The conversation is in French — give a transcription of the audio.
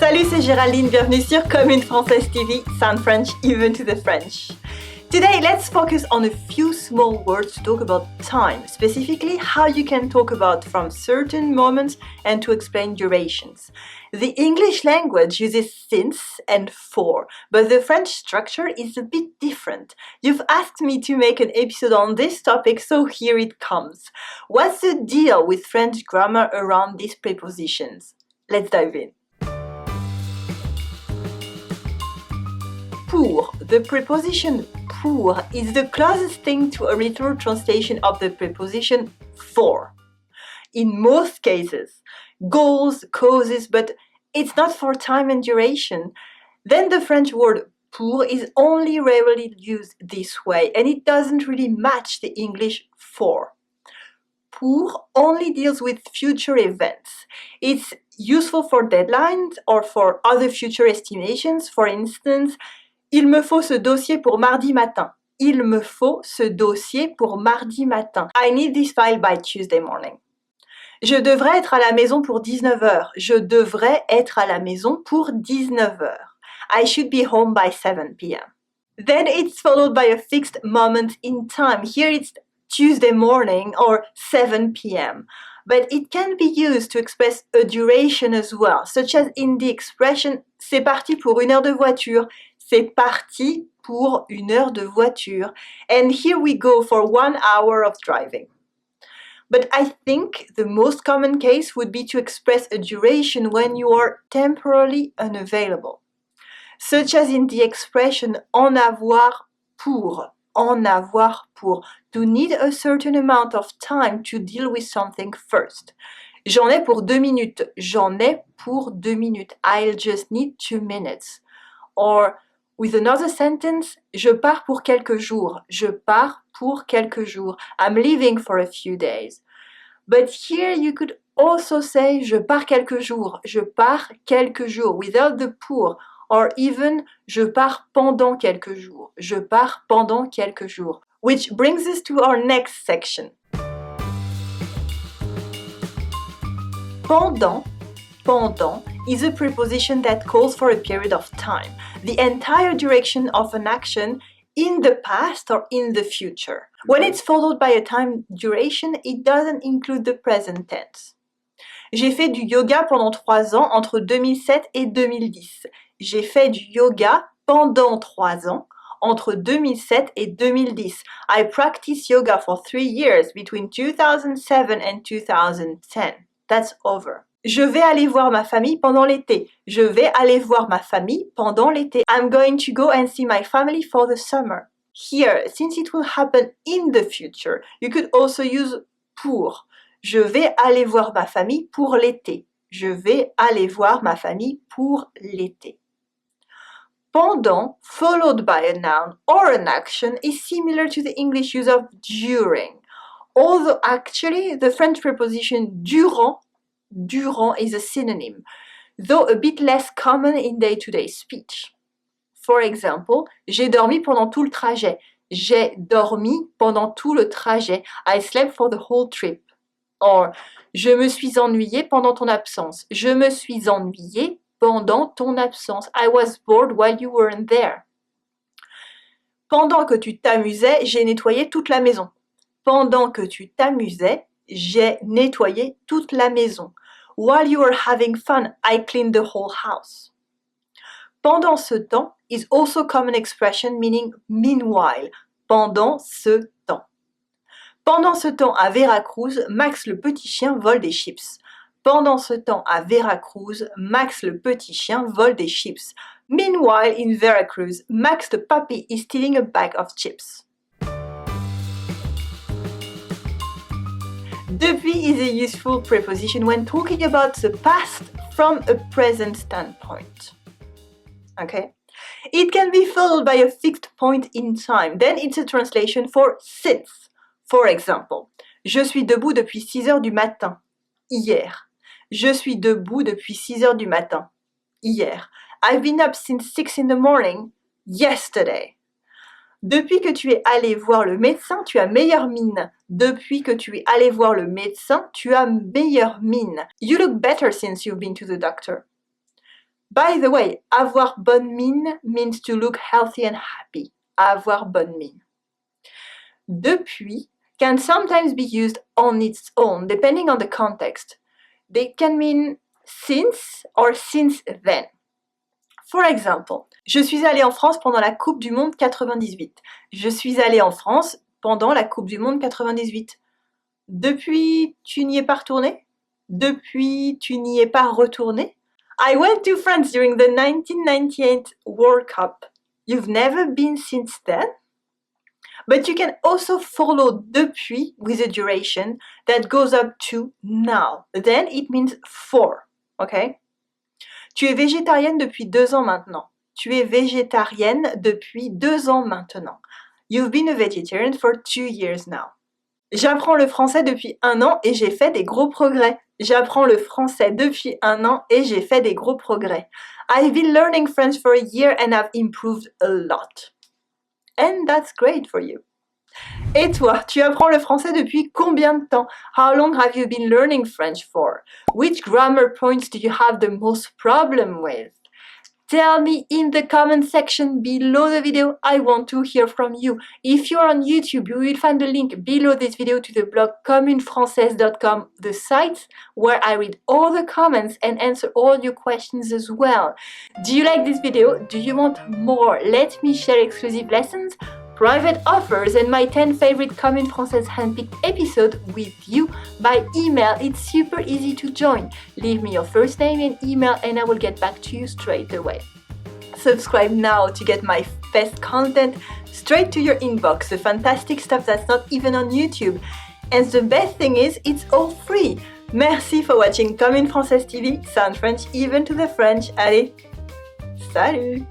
Salut, c'est Géraldine, bienvenue sur Comme une Française TV, Sound French, even to the French. Today, let's focus on a few small words to talk about time, specifically how you can talk about from certain moments and to explain durations. The English language uses since and for, but the French structure is a bit different. You've asked me to make an episode on this topic, so here it comes. What's the deal with French grammar around these prepositions? Let's dive in. Pour. The preposition pour is the closest thing to a literal translation of the preposition for. In most cases, goals, causes, but it's not for time and duration. Then the French word pour is only rarely used this way, and it doesn't really match the English for. Pour only deals with future events. It's useful for deadlines or for other future estimations. For instance, il me faut ce dossier pour mardi matin. Il me faut ce dossier pour mardi matin. I need this file by Tuesday morning. Je devrais être à la maison pour 19h. Je devrais être à la maison pour 19h. I should be home by 7 p.m. Then it's followed by a fixed moment in time. Here it's Tuesday morning or 7 p.m. But it can be used to express a duration as well, such as in the expression « c'est parti pour une heure de voiture ». C'est parti pour une heure de voiture. And here we go for 1 hour of driving. But I think the most common case would be to express a duration when you are temporarily unavailable. Such as in the expression en avoir pour. En avoir pour. To need a certain amount of time to deal with something first. J'en ai pour 2 minutes. J'en ai pour 2 minutes. I'll just need 2 minutes. Or with another sentence, je pars pour quelques jours. Je pars pour quelques jours. I'm leaving for a few days. But here you could also say je pars quelques jours. Je pars quelques jours without the pour. Or even je pars pendant quelques jours. Je pars pendant quelques jours. Which brings us to our next section. Pendant is a preposition that calls for a period of time, the entire duration of an action in the past or in the future. When it's followed by a time duration, it doesn't include the present tense. J'ai fait du yoga pendant 3 ans entre 2007 et 2010. J'ai fait du yoga pendant 3 ans entre 2007 et 2010. I practiced yoga for 3 years between 2007 and 2010. That's over. Je vais aller voir ma famille pendant l'été. Je vais aller voir ma famille pendant l'été. I'm going to go and see my family for the summer. Here, since it will happen in the future, you could also use pour. Je vais aller voir ma famille pour l'été. Je vais aller voir ma famille pour l'été. Pendant, followed by a noun or an action, is similar to the English use of during. Although actually, the French preposition durant is a synonym, though a bit less common in day-to-day speech. For example, j'ai dormi pendant tout le trajet. J'ai dormi pendant tout le trajet. I slept for the whole trip. Or, je me suis ennuyée pendant ton absence. Je me suis ennuyée pendant ton absence. I was bored while you weren't there. Pendant que tu t'amusais, j'ai nettoyé toute la maison. Pendant que tu t'amusais, j'ai nettoyé toute la maison. While you were having fun, I cleaned the whole house. Pendant ce temps is also a common expression meaning meanwhile. Pendant ce temps. Pendant ce temps à Veracruz, Max le petit chien vole des chips. Pendant ce temps à Veracruz, Max le petit chien vole des chips. Meanwhile in Veracruz, Max the puppy is stealing a bag of chips. Depuis is a useful preposition when talking about the past from a present standpoint. Okay? It can be followed by a fixed point in time. Then it's a translation for since. For example, je suis debout depuis 6 heures du matin. Hier. Je suis debout depuis 6 heures du matin. Hier. I've been up since 6 in the morning. Yesterday. Depuis que tu es allé voir le médecin, tu as meilleure mine. Depuis que tu es allé voir le médecin, tu as meilleure mine. You look better since you've been to the doctor. By the way, avoir bonne mine means to look healthy and happy. Avoir bonne mine. Depuis can sometimes be used on its own, depending on the context. They can mean since or since then. For example, je suis allée en France pendant la Coupe du Monde 98. Je suis allée en France pendant la Coupe du Monde 98. Depuis, tu n'y es pas retourné? Depuis, tu n'y es pas retourné? I went to France during the 1998 World Cup. You've never been since then? But you can also follow depuis with a duration that goes up to now. Then it means for, okay? Tu es végétarienne depuis 2 ans maintenant. Tu es végétarienne depuis 2 ans maintenant. You've been a vegetarian for 2 years now. J'apprends le français depuis 1 an et j'ai fait des gros progrès. J'apprends le français depuis 1 an et j'ai fait des gros progrès. I've been learning French for a year and I've improved a lot. And that's great for you. Et toi, tu apprends le français depuis combien de temps? How long have you been learning French for? Which grammar points do you have the most problem with? Tell me in the comment section below the video. I want to hear from you. If you're on YouTube, you will find the link below this video to the blog communefrancaise.com, the site where I read all the comments and answer all your questions as well. Do you like this video? Do you want more? Let me share exclusive lessons, private offers, and my 10 favorite Commune Française handpicked episodes with you by email. It's super easy to join. Leave me your first name and email and I will get back to you straight away. Subscribe now to get my best content straight to your inbox, the fantastic stuff that's not even on YouTube. And the best thing is, it's all free. Merci for watching Commune Française TV, sound French even to the French. Allez, salut!